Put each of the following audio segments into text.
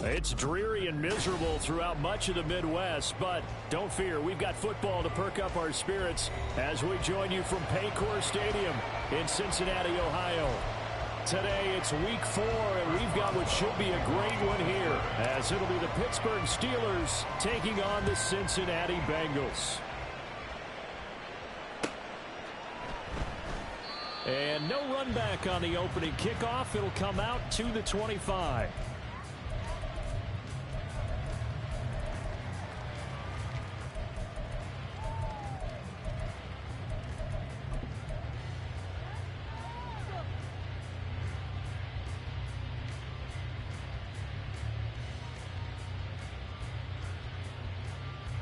It's dreary and miserable throughout much of the Midwest, but don't fear, we've got football to perk up our spirits as we join you from Paycor Stadium in Cincinnati, Ohio. Today it's week 4, and we've got what should be a great one here, as it'll be the Pittsburgh Steelers taking on the Cincinnati Bengals. And no run back on the opening kickoff. It'll come out to the 25.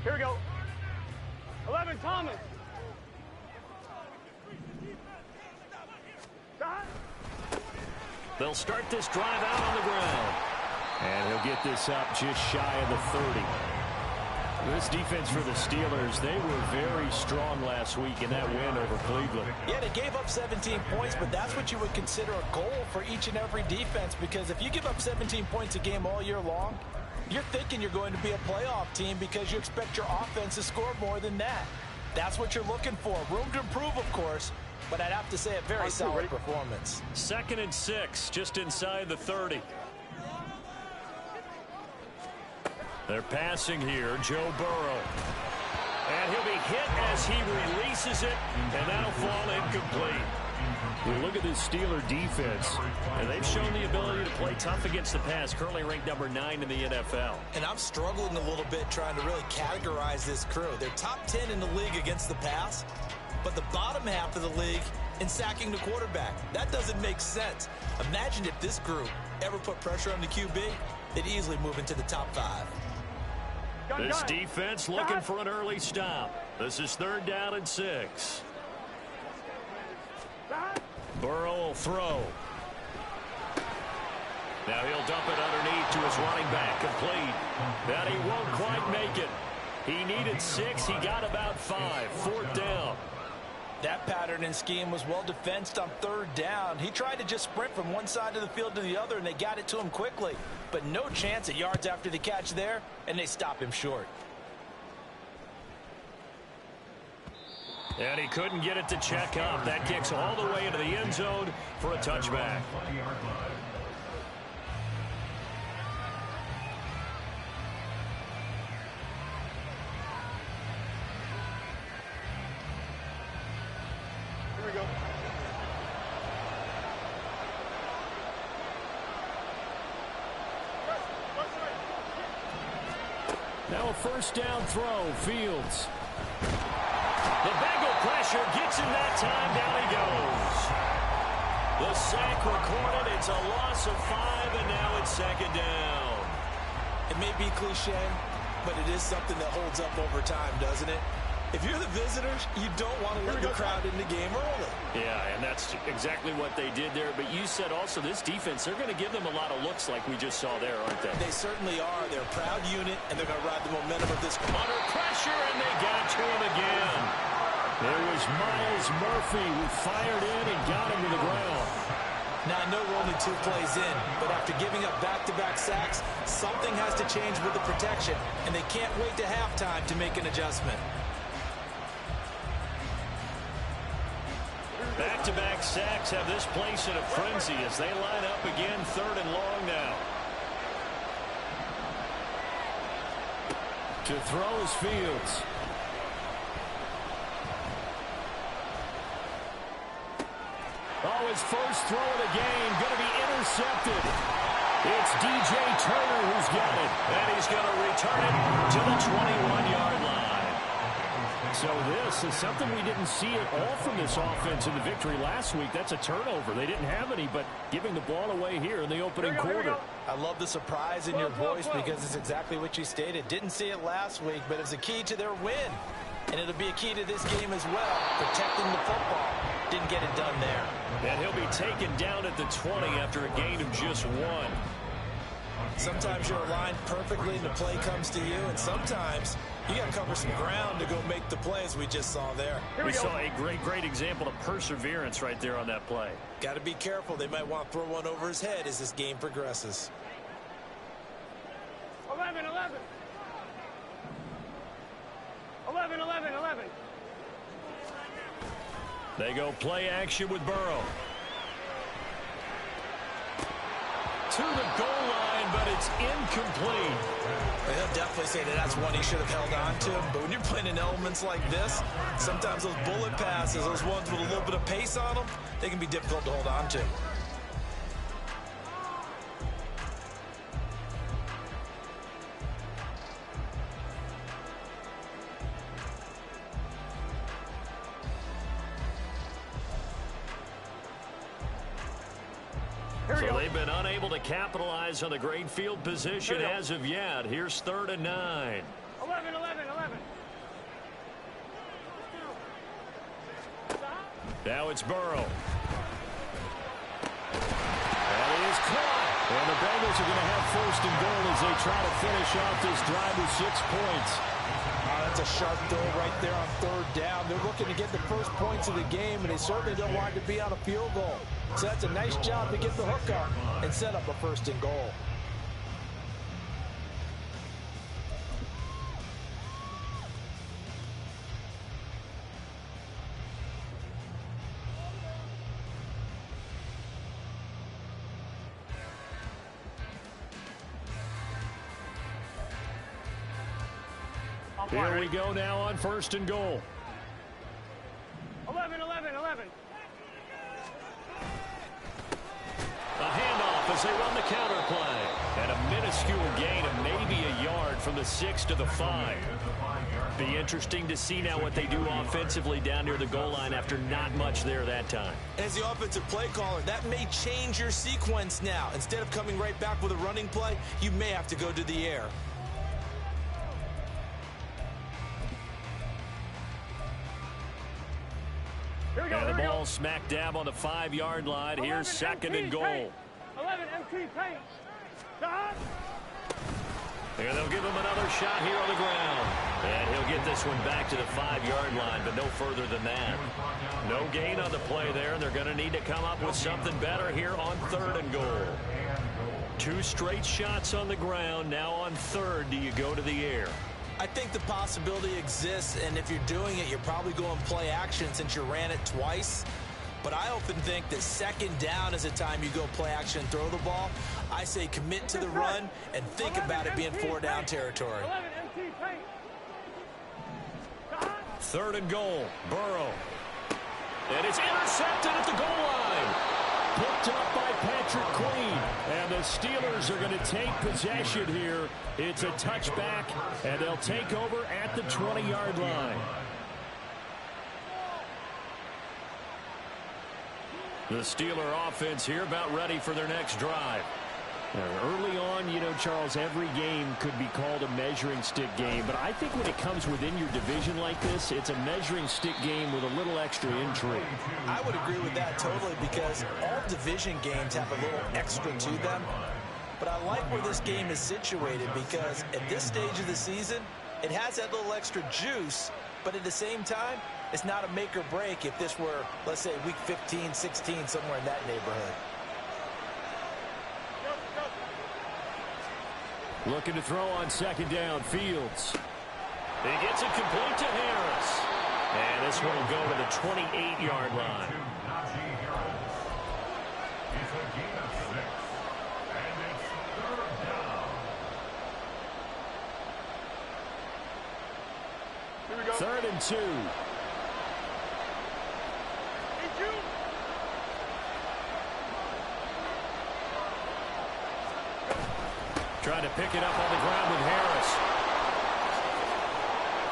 Here we go. 11, Thomas. They'll start this drive out on the ground. And he'll get this up just shy of the 30. This defense for the Steelers, they were very strong last week in that win over Cleveland. Yeah, they gave up 17 points, but that's what you would consider a goal for each and every defense, because if you give up 17 points a game all year long, you're thinking you're going to be a playoff team because you expect your offense to score more than that. That's what you're looking for. Room to improve, of course, but I'd have to say a very solid performance. 2nd and 6, just inside the 30. They're passing here, Joe Burrow. And he'll be hit as he releases it, and that'll fall incomplete. You look at this Steeler defense, and they've shown the ability to play tough against the pass, currently ranked number 9 in the NFL. And I'm struggling a little bit trying to really categorize this crew. They're top 10 in the league against the pass, but the bottom half of the league in sacking the quarterback. That doesn't make sense. Imagine if this group ever put pressure on the QB, they'd easily move into the top 5. This defense looking for an early stop. This is 3rd down and 6. Burrow will throw. Now he'll dump it underneath to his running back, complete. And he won't quite make it. He needed 6. He got about 5. 4th down. That pattern and scheme was well defensed on 3rd down. He tried to just sprint from one side of the field to the other, and they got it to him quickly. But no chance at yards after the catch there, and they stop him short. And he couldn't get it to check up. That kicks all the way into the end zone for a touchback. Here we go. Now a 1st down throw, Fields. The Bengal pressure gets him that time. Down he goes. The sack recorded. It's a loss of 5, and now it's 2nd down. It may be cliche, but it is something that holds up over time, doesn't it? If you're the visitors, you don't want to let the crowd in the game early. Yeah, and that's exactly what they did there. But you said also this defense, they're going to give them a lot of looks like we just saw there, aren't they? They certainly are. They're a proud unit, and they're going to ride the momentum of this. Under pressure, and they got to him again. There was Myles Murphy who fired in and got him to the ground. Now, I know we're only 2 plays in, but after giving up back-to-back sacks, something has to change with the protection, and they can't wait to halftime to make an adjustment. Back-to-back sacks have this place in a frenzy as they line up again, 3rd and long now. To throw is Fields. Oh, his first throw of the game going to be intercepted. It's DJ Turner who's got it, and he's going to return it to the 21-yard line. So this is something we didn't see at all from this offense in the victory last week. That's a turnover. They didn't have any, but giving the ball away here in the opening quarter. I love the surprise in your voice because it's exactly what you stated. Didn't see it last week, but it's a key to their win. And it'll be a key to this game as well, protecting the football. Didn't get it done there. And he'll be taken down at the 20 after a gain of just 1. Sometimes you're aligned perfectly and the play comes to you, and sometimes you got to cover some ground to go make the plays we just saw there. We saw a great example of perseverance right there on that play. Got to be careful. They might want to throw one over his head as this game progresses. They go play action with Burrow. To the goal line, but it's incomplete. He'll definitely say that that's one he should have held on to. But when you're playing in elements like this, sometimes those bullet passes, those ones with a little bit of pace on them, they can be difficult to hold on to. So they've been unable to capitalize on the great field position as of yet. Here's 3rd and 9. 11. Now it's Burrow. That is caught. And the Bengals are going to have 1st and goal as they try to finish off this drive with 6 points. That's a sharp throw right there on 3rd down. They're looking to get the first points of the game, and they certainly don't want it to be on a field goal. So that's a nice job to get the hook up and set up a 1st and goal. Here we go now on 1st and goal. 11. A handoff as they run the counter play. And a minuscule gain of maybe a yard from the 6 to the 5. Be interesting to see now what they do offensively down near the goal line after not much there that time. As the offensive play caller, that may change your sequence now. Instead of coming right back with a running play, you may have to go to the air. And the ball smack dab on the 5-yard line. Here's 2nd and goal. 11 MT paint. And they'll give him another shot here on the ground. And he'll get this one back to the 5-yard line, but no further than that. No gain on the play there, and they're going to need to come up with something better here on 3rd and goal. 2 straight shots on the ground. Now on 3rd, do you go to the air? I think the possibility exists, and if you're doing it, you're probably going play action since you ran it twice. But I often think that 2nd down is a time you go play action and throw the ball. I say commit to the run and think about it being 4-down territory. 3rd and goal. Burrow. And it's intercepted at the goal line. Picked up by Patrick Queen. And the Steelers are going to take possession here. It's a touchback, and they'll take over at the 20-yard line. The Steeler offense here about ready for their next drive. Early on, you know, Charles, every game could be called a measuring stick game. But I think when it comes within your division like this, it's a measuring stick game with a little extra intrigue. I would agree with that totally because all division games have a little extra to them. But I like where this game is situated because at this stage of the season, it has that little extra juice. But at the same time, it's not a make or break if this were, let's say, week 15, 16, somewhere in that neighborhood. Looking to throw on 2nd down. Fields. He gets it complete to Harris. And this one will go to the 28-yard line. Here we go. 3rd and 2. Trying to pick it up on the ground with Harris.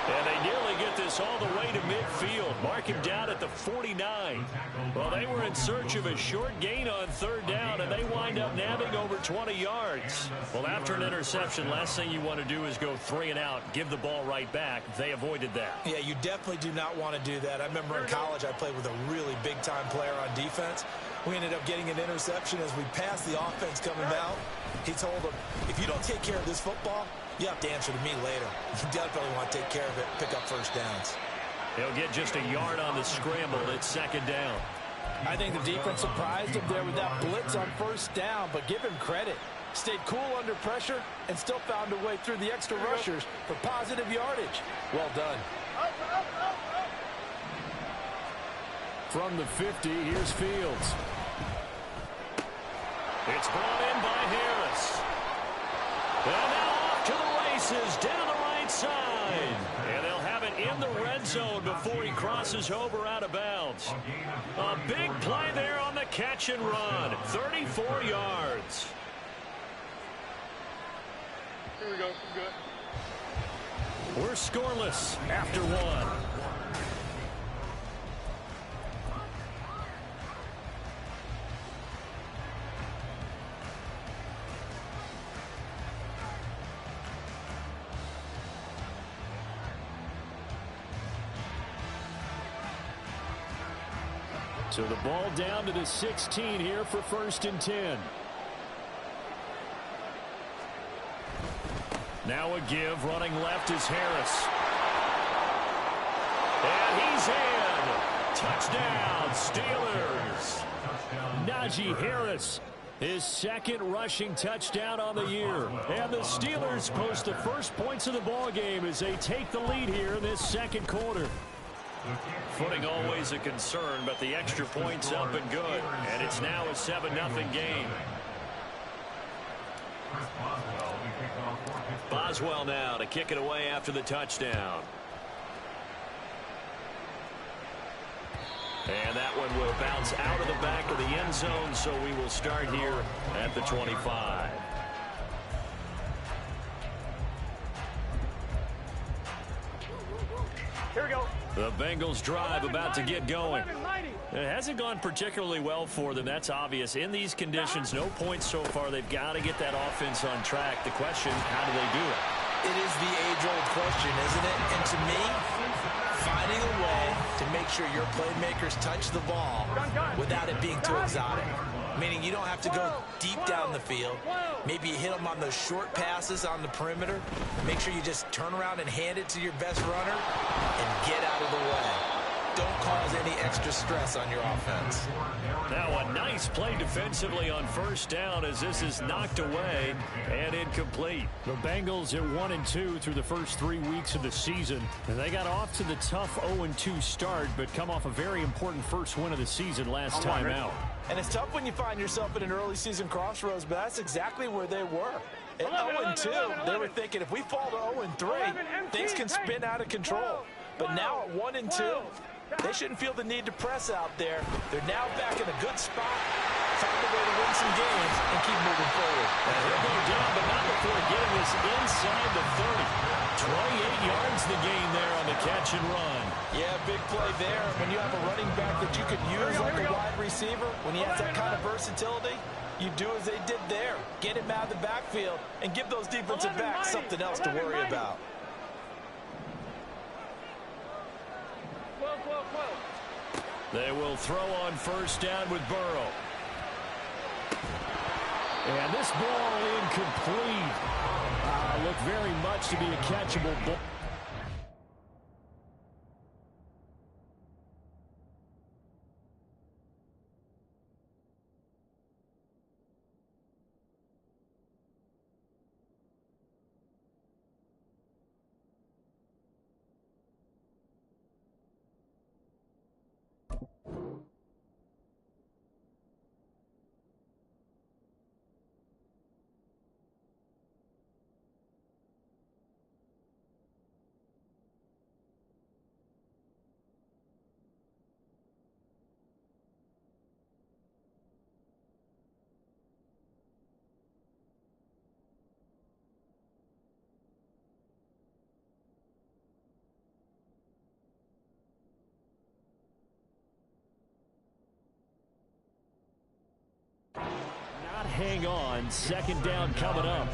And they nearly get this all the way to midfield. Mark him down at the 49. Well, they were in search of a short gain on 3rd down, and they wind up nabbing over 20 yards. Well, after an interception, last thing you want to do is go 3 and out, give the ball right back. They avoided that. Yeah, you definitely do not want to do that. I remember in college I played with a really big-time player on defense. We ended up getting an interception as we passed the offense coming out. He told him, if you don't take care of this football, you have to answer to me later. You definitely want to take care of it, pick up 1st downs. He'll get just a yard on the scramble. It's 2nd down. I think the defense surprised him there with that blitz on 1st down, but give him credit. Stayed cool under pressure and still found a way through the extra rushers for positive yardage. Well done. From the 50, here's Fields. It's brought in by Harris. And now off to the races down the right side. And they'll have it in the red zone before he crosses over out of bounds. A big play there on the catch and run. 34 yards. Here we go. Good. We're scoreless after one. So the ball down to the 16 here for 1st and 10. Now a give, running left is Harris. And he's in. Touchdown, Steelers. Najee Harris, his 2nd rushing touchdown on the year. And the Steelers post the first points of the ball game as they take the lead here in this 2nd quarter. Footing always a concern, but the extra point's up and good. And it's now a 7-0 game. Boswell now to kick it away after the touchdown. And that one will bounce out of the back of the end zone, so we will start here at the 25. Here we go. The Bengals drive about to get going. It hasn't gone particularly well for them. That's obvious. In these conditions, no points so far. They've got to get that offense on track. The question, how do they do it? It is the age-old question, isn't it? And to me, finding a way to make sure your playmakers touch the ball without it being too exotic. Meaning you don't have to go deep down the field. Maybe you hit them on those short passes on the perimeter. Make sure you just turn around and hand it to your best runner and get out of the way. Don't cause any extra stress on your offense. Now a nice play defensively on 1st down as this is knocked away and incomplete. The Bengals at 1-2 through the first 3 weeks of the season. And they got off to the tough 0-2 start, but come off a very important first win of the season last time out. And it's tough when you find yourself at an early season crossroads, but that's exactly where they were. At 0-2, they were thinking if we fall to 0-3, things can spin out of control. But now at 1-2, they shouldn't feel the need to press out there. They're now back in a good spot, find a way to win some games, and keep moving forward. And he'll go down, but not before getting this inside the 30. 28 yards the gain there on the catch and run. Yeah, big play there. When you have a running back that you could use like a wide receiver, when he has that kind of versatility, you do as they did there. Get him out of the backfield and give those defensive backs something else to worry about. They will throw on 1st down with Burrow. And this ball incomplete. Looked very much to be a catchable ball. Hang on, 2nd down coming up.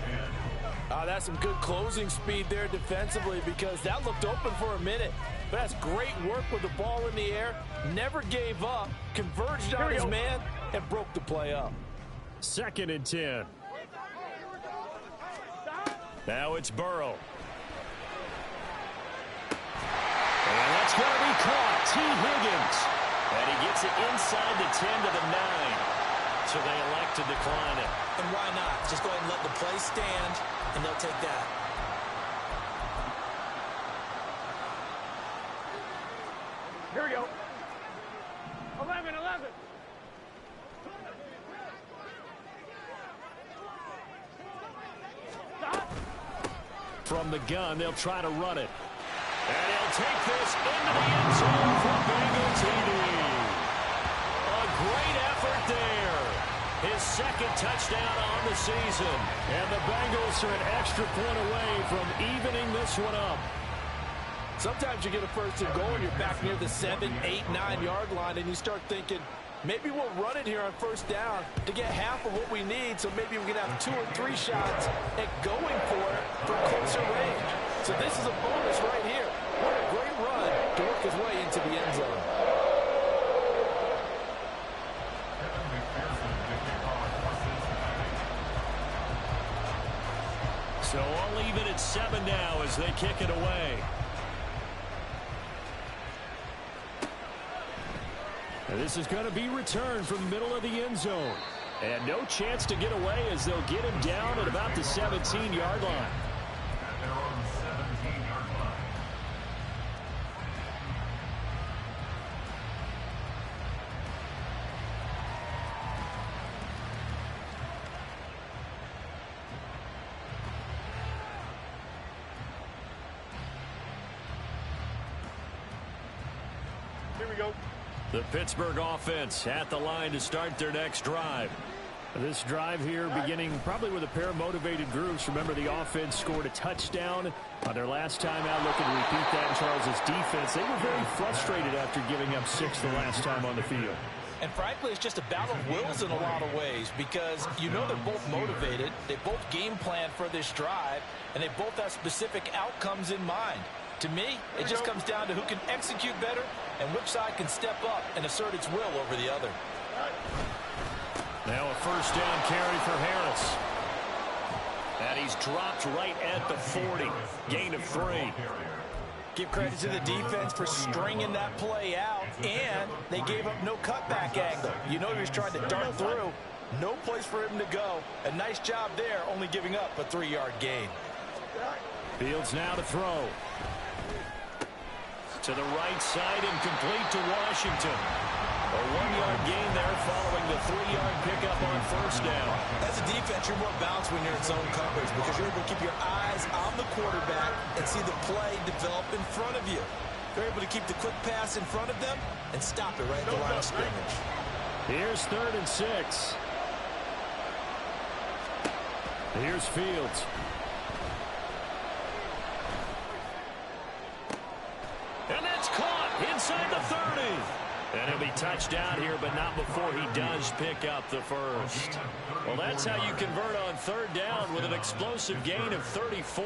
That's some good closing speed there defensively because that looked open for a minute. But that's great work with the ball in the air. Never gave up, converged on his man, and broke the play up. 2nd and 10. Now it's Burrow. And that's going to be caught. T. Higgins. And he gets it inside the 10 to the 9. So they elect to decline it. And why not? Just go ahead and let the play stand, and they'll take that. Here we go. From the gun, they'll try to run it. And he'll take this into the end zone for Bengal TD. A great effort there. His second touchdown on the season. And the Bengals are an extra point away from evening this one up. Sometimes you get a first and goal and you're back near the 7, 8, 9-yard line and you start thinking, maybe we'll run it here on first down to get half of what we need, so maybe we can have 2 or 3 shots at going for it from closer range. So this is a bonus right here. What a great run to work his way into the end zone. So all even at 7 now as they kick it away. And this is going to be returned from the middle of the end zone. And no chance to get away as they'll get him down at about the 17-yard line. Here we go. The Pittsburgh offense at the line to start their next drive. This drive here beginning probably with a pair of motivated groups. Remember, the offense scored a touchdown on their last time out. Looking to repeat that in Charles' defense. They were very frustrated after giving up 6 the last time on the field. And frankly, it's just a battle of wills in a lot of ways because you know they're both motivated. They both game plan for this drive, and they both have specific outcomes in mind. To me, it just comes down to who can execute better and which side can step up and assert its will over the other. Now a first down carry for Harris. And he's dropped right at the 40. Gain of 3. Give credit to the defense for stringing that play out, and they gave up no cutback angle. You know he was trying to dart through. No place for him to go. A nice job there, only giving up a 3-yard gain. Fields now to throw. To the right side and complete to Washington. A 1-yard gain there following the 3-yard pickup on first down. As a defense, you're more balanced when you're in zone coverage because you're able to keep your eyes on the quarterback and see the play develop in front of you. You're able to keep the quick pass in front of them and stop it right at the line of scrimmage. Here's 3rd and 6. Here's Fields. And that's caught inside the 30. And he'll be touched down here, but not before he does pick up the first. Well, that's how you convert on 3rd down with an explosive gain of 34.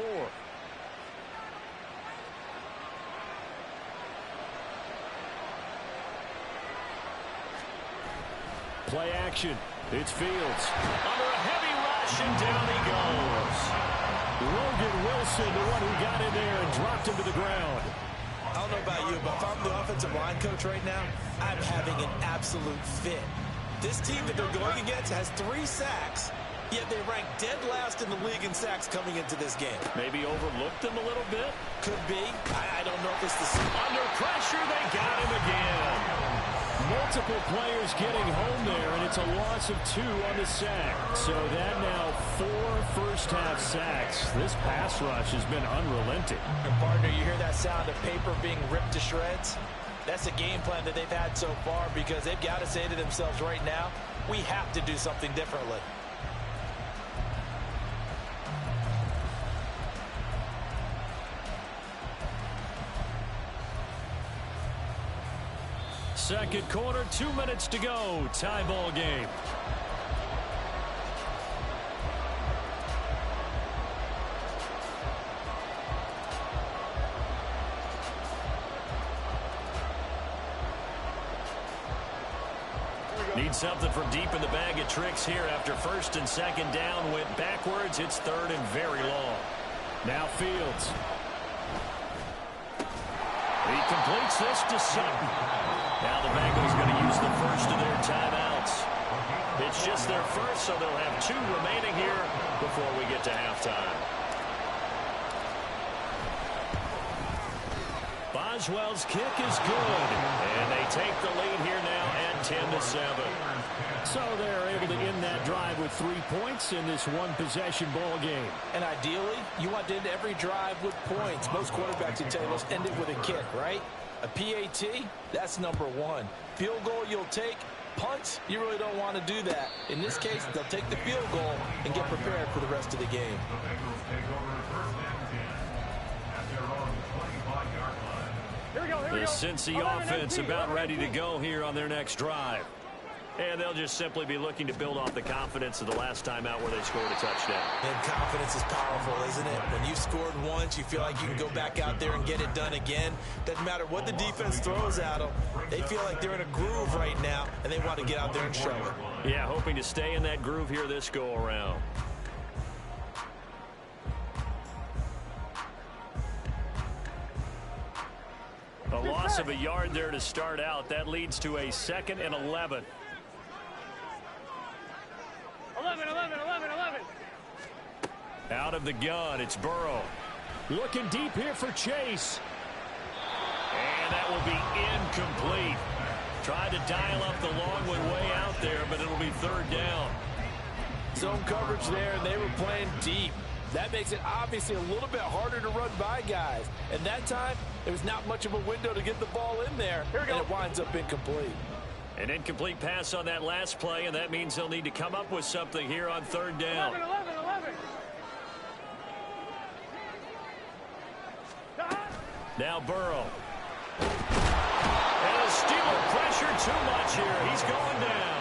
Play action. It's Fields. Under a heavy rush, and down he goes. Logan Wilson, the one who got in there and dropped him to the ground. I don't know about you, but if I'm the offensive line coach right now, I'm having an absolute fit. This team that they're going against has 3 sacks, yet they rank dead last in the league in sacks coming into this game. Maybe overlooked them a little bit? Could be. I don't know if it's the same. Under pressure, they got him again. Multiple players getting home there, and it's a loss of 2 on the sack. So that now 4 first-half sacks. This pass rush has been unrelenting. Your partner, you hear that sound of paper being ripped to shreds? That's a game plan that they've had so far because they've got to say to themselves right now, we have to do something differently. Second quarter, 2 minutes to go. Tie ball game. Need something from deep in the bag of tricks here after 1st and 2nd down went backwards. It's 3rd and very long. Now Fields. He completes this to Sutton. Now the Bengals going to use the first of their timeouts. It's just their first, so they'll have 2 remaining here before we get to halftime. Boswell's kick is good, and they take the lead here now at 10-7. So they're able to end that drive with 3 points in this one-possession ball game. And ideally, you want to end every drive with points. Most quarterbacks would tell you, let's end it with a kick, right? A PAT, that's number one. Field goal you'll take. Punts, you really don't want to do that. In this case, they'll take the field goal and get prepared for the rest of the game. The Cincy offense about ready to go here on their next drive. And they'll just simply be looking to build off the confidence of the last time out where they scored a touchdown. And confidence is powerful, isn't it? When you've scored once, you feel like you can go back out there and get it done again. Doesn't matter what the defense throws at them. They feel like they're in a groove right now, and they want to get out there and show it. Yeah, hoping to stay in that groove here this go-around. A loss of a yard there to start out. That leads to a 2nd and 11. 11. Out of the gun, it's Burrow. Looking deep here for Chase. And that will be incomplete. Tried to dial up the long one way out there, but it'll be 3rd down. Zone coverage there, and they were playing deep. That makes it obviously a little bit harder to run by guys. And that time, there was not much of a window to get the ball in there, and it winds up incomplete. An incomplete pass on that last play, and that means they'll need to come up with something here on 3rd down. 11. Now Burrow. And the Steeler pressure too much here. He's going down.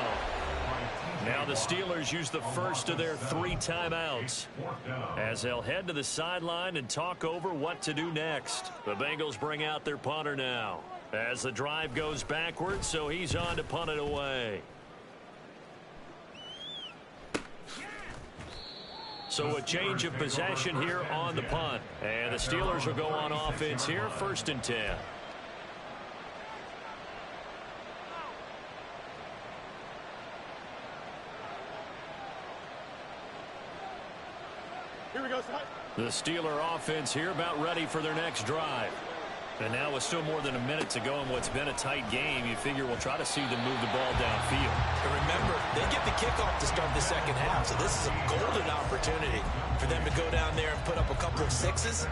Now the Steelers use the first of their 3 timeouts as they'll head to the sideline and talk over what to do next. The Bengals bring out their punter now as the drive goes backwards, so he's on to punt it away. So a change of possession here on the punt. And the Steelers will go on offense here, 1st and 10. Here we go, Scott. The Steeler offense here about ready for their next drive. And now with still more than a minute to go in what's been a tight game, you figure we'll try to see them move the ball downfield. And remember, they get the kickoff to start the second half, so this is a golden opportunity for them to go down there and put up a couple of 6s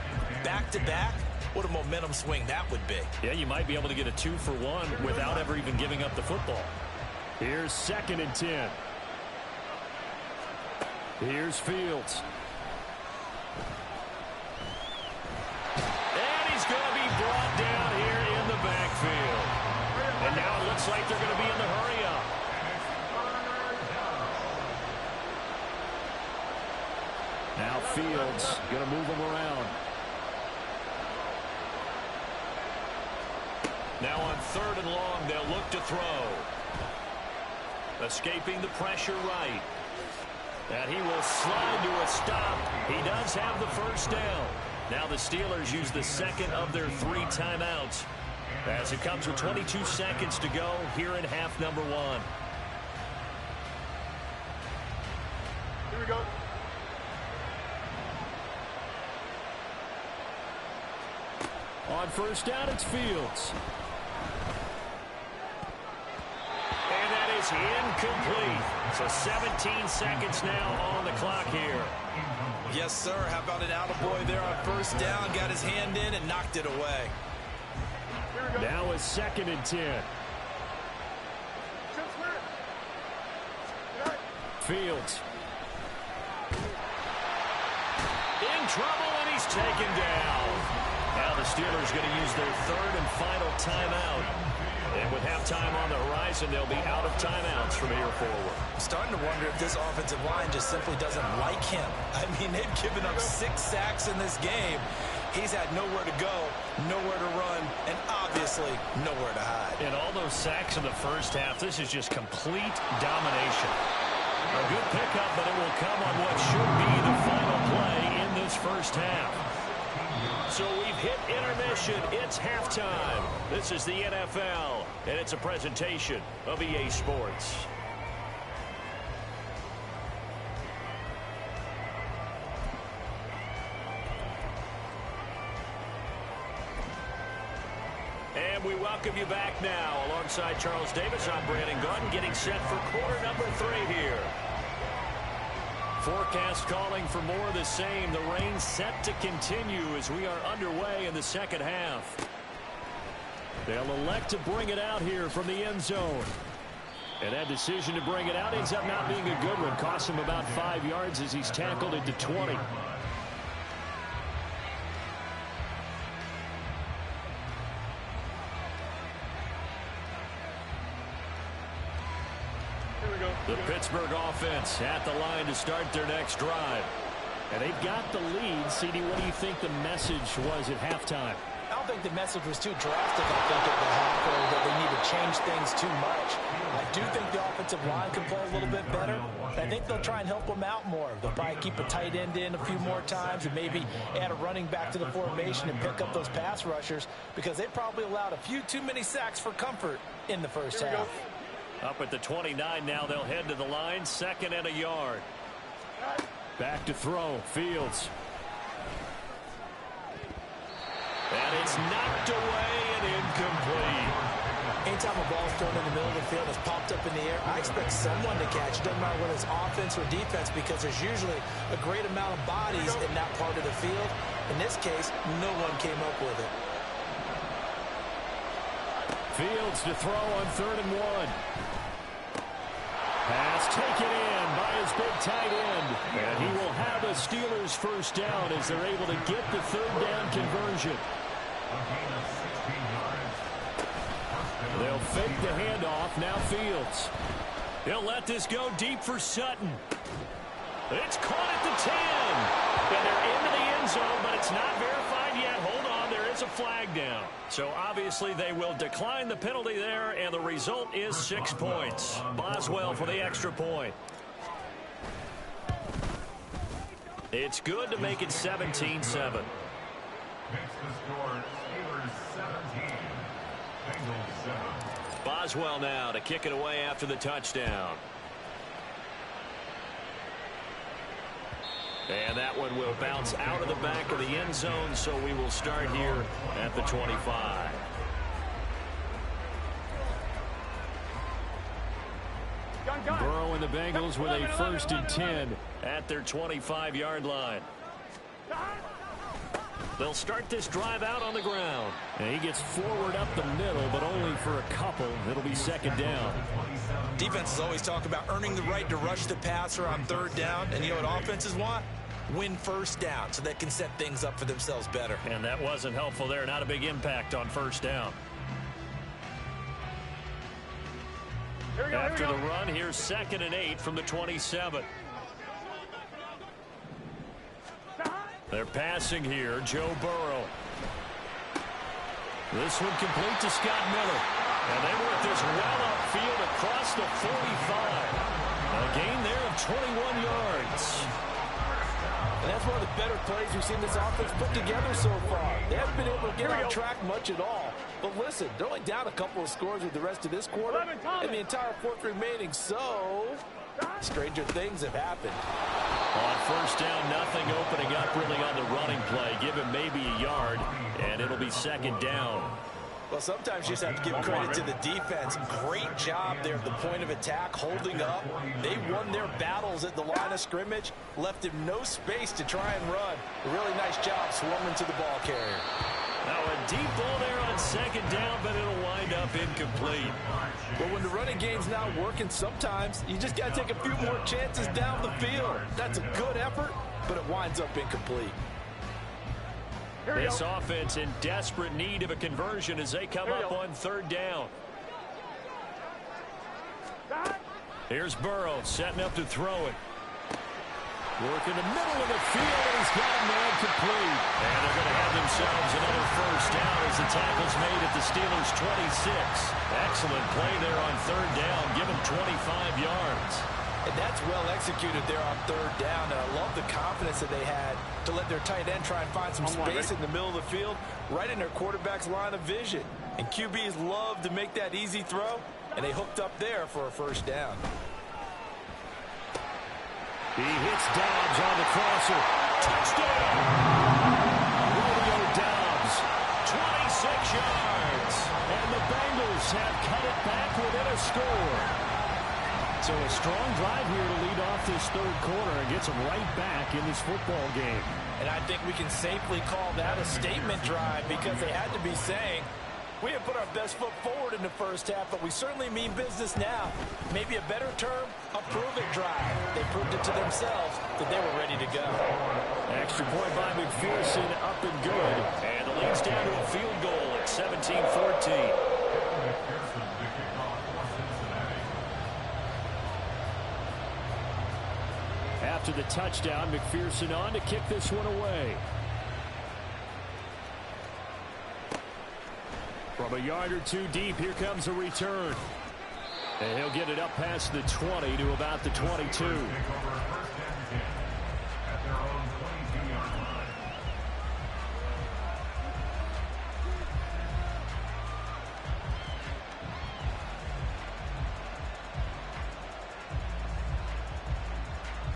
back-to-back. What a momentum swing that would be. Yeah, you might be able to get a 2-for-1 without ever even giving up the football. Here's 2nd and 10. Here's Fields. Brought down here in the backfield. And now it looks like they're going to be in the hurry-up. Now Fields going to move them around. Now on 3rd and long, they'll look to throw. Escaping the pressure right. And he will slide to a stop. He does have the 1st down. Now the Steelers use the 2nd of their 3 timeouts as it comes with 22 seconds to go here in half number 1. Here we go. On 1st down, it's Fields. And that is incomplete. So 17 seconds now on the clock here. Yes, sir. How about an attaboy there on 1st down? Got his hand in and knocked it away. Now it's 2nd and 10. Fields. In trouble, and he's taken down. Now the Steelers going to use their 3rd and final timeout. And with halftime on the horizon, they'll be out of timeouts from here forward. I'm starting to wonder if this offensive line just simply doesn't like him. I mean, they've given up 6 sacks in this game. He's had nowhere to go, nowhere to run, and obviously nowhere to hide. And all those sacks in the 1st half, this is just complete domination. A good pickup, but it will come on what should be the final play in this 1st half. So we've hit intermission. It's halftime. This is the NFL, and it's a presentation of EA Sports. And we welcome welcome you back now. Alongside Charles Davis, I'm Brandon Gunn, getting set for quarter number 3 here. Forecast calling for more of the same. The rain set to continue as we are underway in the second half. They'll elect to bring it out here from the end zone. And that decision to bring it out ends up not being a good one. Costs him about 5 yards as he's tackled into 20. The Pittsburgh offense at the line to start their next drive. And they've got the lead. CD, what do you think the message was at halftime? I don't think the message was too drastic, I think, at the half, or that they need to change things too much. I do think the offensive line can play a little bit better. I think they'll try and help them out more. They'll probably keep a tight end in a few more times and maybe add a running back to the formation and pick up those pass rushers, because they probably allowed a few too many sacks for comfort in the first half. Up at the 29 now, they'll head to the line, 2nd and a yard. Back to throw, Fields. And it's knocked away and incomplete. Anytime a ball's thrown in the middle of the field, it's popped up in the air, I expect someone to catch it. Doesn't matter whether it's offense or defense, because there's usually a great amount of bodies in that part of the field. In this case, no one came up with it. Fields to throw on 3rd and 1. Pass taken in by his big tight end. And he will have a Steelers first down as they're able to get the 3rd down conversion. They'll fake the handoff. Now Fields. He'll let this go deep for Sutton. It's caught at the 10. And they're into the end zone, but it's not verified yet. Hold on, there is a flag down. So obviously they will decline the penalty there, and the result is 6 points. Boswell for the extra point. It's good to make it 17-7. Boswell now to kick it away after the touchdown. And that one will bounce out of the back of the end zone, so we will start here at the 25. Burrow and the Bengals with a 1st and 10 at their 25-yard line. They'll start this drive out on the ground. And he gets forward up the middle, but only for a couple. It'll be 2nd down. Defenses always talk about earning the right to rush the passer on 3rd down. And you know what offenses want? Win 1st down so they can set things up for themselves better. And that wasn't helpful there. Not a big impact on 1st down. After the run, here's 2nd and 8 from the 27. They're passing here. Joe Burrow. This one complete to Scott Miller. And they work this well upfield across the 45. A gain there of 21 yards. And that's one of the better plays we've seen this offense put together so far. They haven't been able to get on track much at all. But listen, they're only down a couple of scores with the rest of this quarter and the entire 4th remaining. So, stranger things have happened. On 1st down, nothing opening up really on the running play. Give him maybe a yard, and it'll be 2nd down. Well, sometimes you just have to give credit to the defense. Great job there at the point of attack, holding up. They won their battles at the line of scrimmage, left him no space to try and run. A really nice job swarming to the ball carrier. Now a deep ball there on 2nd down, but it'll wind up incomplete. But when the running game's not working, sometimes you just got to take a few more chances down the field. That's a good effort, but it winds up incomplete. This offense in desperate need of a conversion as they come up on 3rd down. Here's Burrow setting up to throw it. Work in the middle of the field, and he's got a man complete. And they're going to have themselves another 1st down as the tackle's made at the Steelers' 26. Excellent play there on 3rd down. Give them 25 yards. And that's well executed there on 3rd down. And I love the confidence that they had to let their tight end try and find some space in the middle of the field, right in their quarterback's line of vision. And QBs love to make that easy throw, and they hooked up there for a 1st down. He hits Dobbs on the crosser. Touchdown! Romeo Dobbs, 26 yards. And the Bengals have cut it back within a score. So a strong drive here to lead off this third quarter and gets them right back in this football game. And I think we can safely call that a statement drive because they had to be saying, we have put our best foot forward in the first half, but we certainly mean business now. Maybe a better term, a prove-it drive. They proved it to themselves that they were ready to go. Extra point by McPherson, up and good. And the lead's down to a field goal at 17-14. After the touchdown, McPherson on to kick this one away. From a yard or two deep, here comes a return. And he'll get it up past the 20 to about the 22.